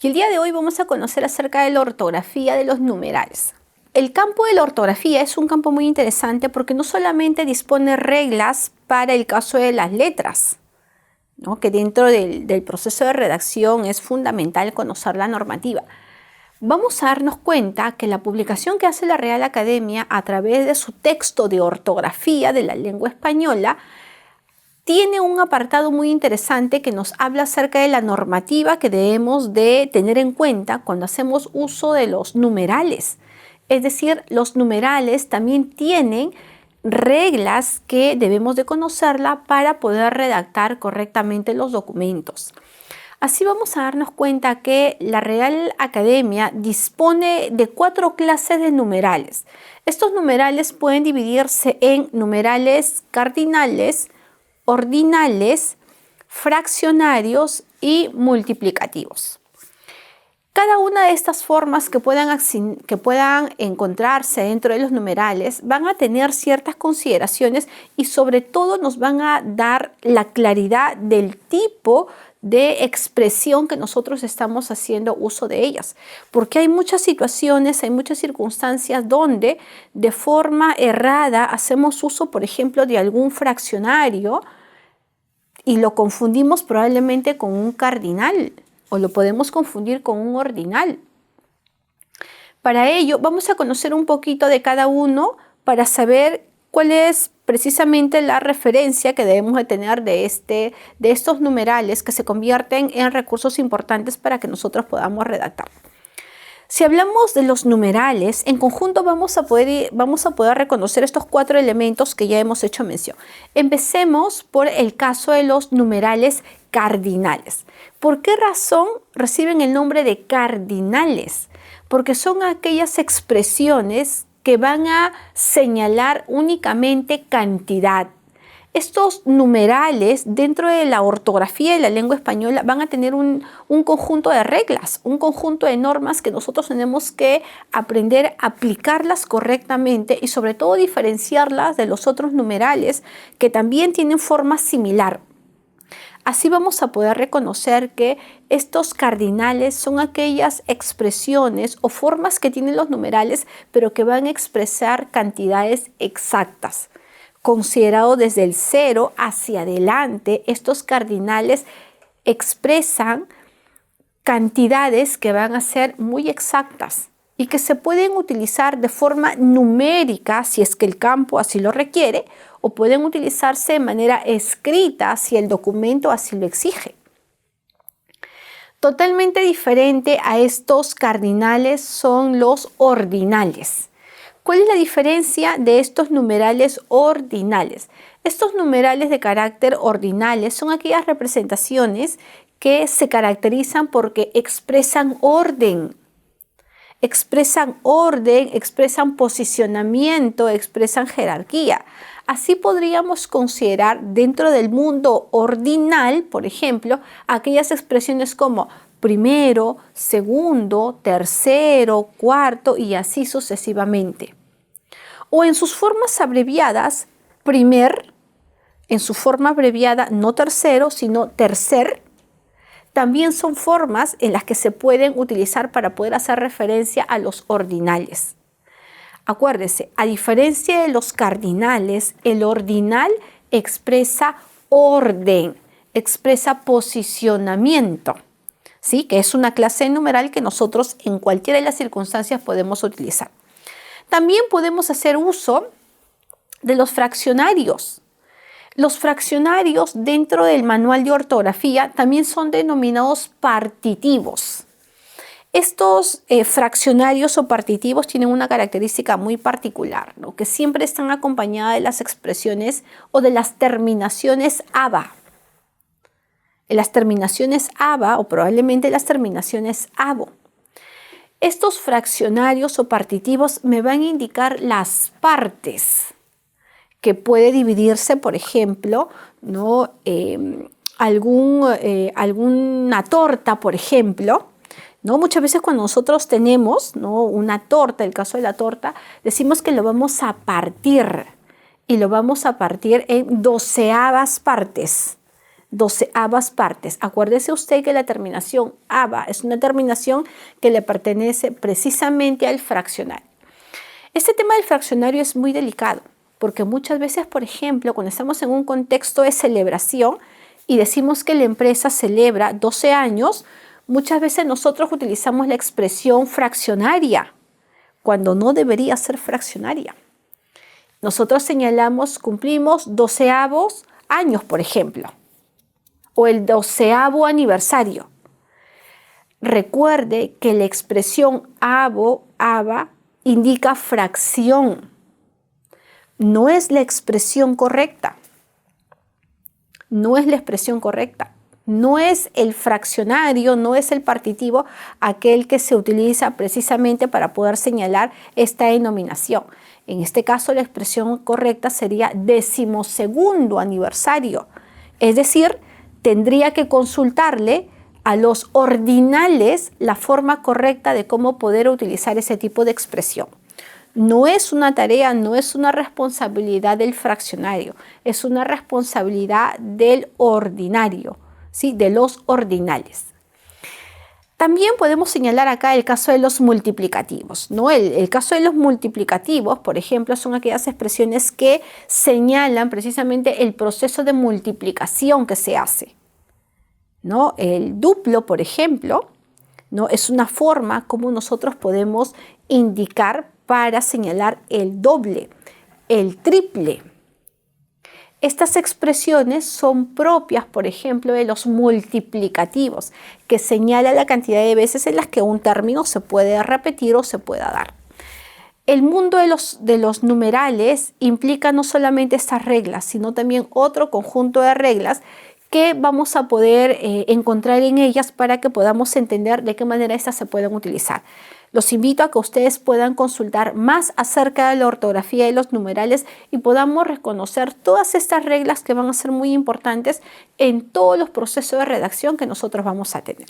Y el día de hoy vamos a conocer acerca de la ortografía de los numerales. El campo de la ortografía es un campo muy interesante porque no solamente dispone reglas para el caso de las letras, ¿no? Que dentro del proceso de redacción es fundamental conocer la normativa. Vamos a darnos cuenta que la publicación que hace la Real Academia a través de su texto de ortografía de la lengua española tiene un apartado muy interesante que nos habla acerca de la normativa que debemos de tener en cuenta cuando hacemos uso de los numerales. Es decir, los numerales también tienen reglas que debemos de conocerla para poder redactar correctamente los documentos. Así vamos a darnos cuenta que la Real Academia dispone de 4 clases de numerales. Estos numerales pueden dividirse en numerales cardinales, ordinales, fraccionarios y multiplicativos. Cada una de estas formas que puedan encontrarse dentro de los numerales van a tener ciertas consideraciones y sobre todo nos van a dar la claridad del tipo de expresión que nosotros estamos haciendo uso de ellas. Porque hay muchas situaciones, hay muchas circunstancias donde de forma errada hacemos uso, por ejemplo, de algún fraccionario y lo confundimos probablemente con un cardinal o lo podemos confundir con un ordinal. Para ello vamos a conocer un poquito de cada uno para saber cuál es precisamente la referencia que debemos de tener de estos numerales que se convierten en recursos importantes para que nosotros podamos redactar. Si hablamos de los numerales, en conjunto vamos a poder reconocer estos 4 elementos que ya hemos hecho mención. Empecemos por el caso de los numerales cardinales. ¿Por qué razón reciben el nombre de cardinales? Porque son aquellas expresiones que van a señalar únicamente cantidad. Estos numerales dentro de la ortografía de la lengua española van a tener un conjunto de reglas, un conjunto de normas que nosotros tenemos que aprender a aplicarlas correctamente y sobre todo diferenciarlas de los otros numerales que también tienen forma similar. Así vamos a poder reconocer que estos cardinales son aquellas expresiones o formas que tienen los numerales, pero que van a expresar cantidades exactas. Considerado desde el 0 hacia adelante, estos cardinales expresan cantidades que van a ser muy exactas y que se pueden utilizar de forma numérica si es que el campo así lo requiere, o pueden utilizarse de manera escrita si el documento así lo exige. Totalmente diferente a estos cardinales son los ordinales. ¿Cuál es la diferencia de estos numerales ordinales? Estos numerales de carácter ordinales son aquellas representaciones que se caracterizan porque expresan orden, expresan posicionamiento, expresan jerarquía. Así podríamos considerar dentro del mundo ordinal, por ejemplo, aquellas expresiones como primero, segundo, tercero, cuarto y así sucesivamente. O en sus formas abreviadas, primer, en su forma abreviada no tercero, sino tercer, también son formas en las que se pueden utilizar para poder hacer referencia a los ordinales. Acuérdese, a diferencia de los cardinales, el ordinal expresa orden, expresa posicionamiento, ¿sí? Que es una clase de numeral que nosotros en cualquiera de las circunstancias podemos utilizar. También podemos hacer uso de los fraccionarios. Los fraccionarios dentro del manual de ortografía también son denominados partitivos. Estos fraccionarios o partitivos tienen una característica muy particular, ¿no? Que siempre están acompañadas de las expresiones o de las terminaciones aba. Las terminaciones aba o probablemente las terminaciones abo. Estos fraccionarios o partitivos me van a indicar las partes que puede dividirse, por ejemplo, ¿no? Alguna torta, por ejemplo, ¿no? Muchas veces cuando nosotros tenemos, ¿no?, una torta, el caso de la torta, decimos que lo vamos a partir y lo vamos a partir en 12avas partes. doceavas partes. Acuérdese usted que la terminación ava es una terminación que le pertenece precisamente al fraccionario. Este tema del fraccionario es muy delicado porque muchas veces, por ejemplo, cuando estamos en un contexto de celebración y decimos que la empresa celebra 12 años, muchas veces nosotros utilizamos la expresión fraccionaria cuando no debería ser fraccionaria. Nosotros señalamos, cumplimos 12avos años, por ejemplo, o el 12avo aniversario. Recuerde que la expresión avo, ava, indica fracción. No es la expresión correcta. No es la expresión correcta. No es el fraccionario, no es el partitivo aquel que se utiliza precisamente para poder señalar esta denominación. En este caso, la expresión correcta sería 12º aniversario. Es decir, tendría que consultarle a los ordinales la forma correcta de cómo poder utilizar ese tipo de expresión. No es una tarea, no es una responsabilidad del fraccionario, es una responsabilidad del ordinario, ¿sí? De los ordinales. También podemos señalar acá el caso de los multiplicativos, ¿no? El caso de los multiplicativos, por ejemplo, son aquellas expresiones que señalan precisamente el proceso de multiplicación que se hace, ¿no? El duplo, por ejemplo, ¿no? Es una forma como nosotros podemos indicar para señalar el doble, el triple. Estas expresiones son propias, por ejemplo, de los multiplicativos, que señala la cantidad de veces en las que un término se puede repetir o se pueda dar. El mundo de los numerales implica no solamente estas reglas, sino también otro conjunto de reglas que vamos a poder encontrar en ellas para que podamos entender de qué manera estas se pueden utilizar. Los invito a que ustedes puedan consultar más acerca de la ortografía de los numerales y podamos reconocer todas estas reglas que van a ser muy importantes en todos los procesos de redacción que nosotros vamos a tener.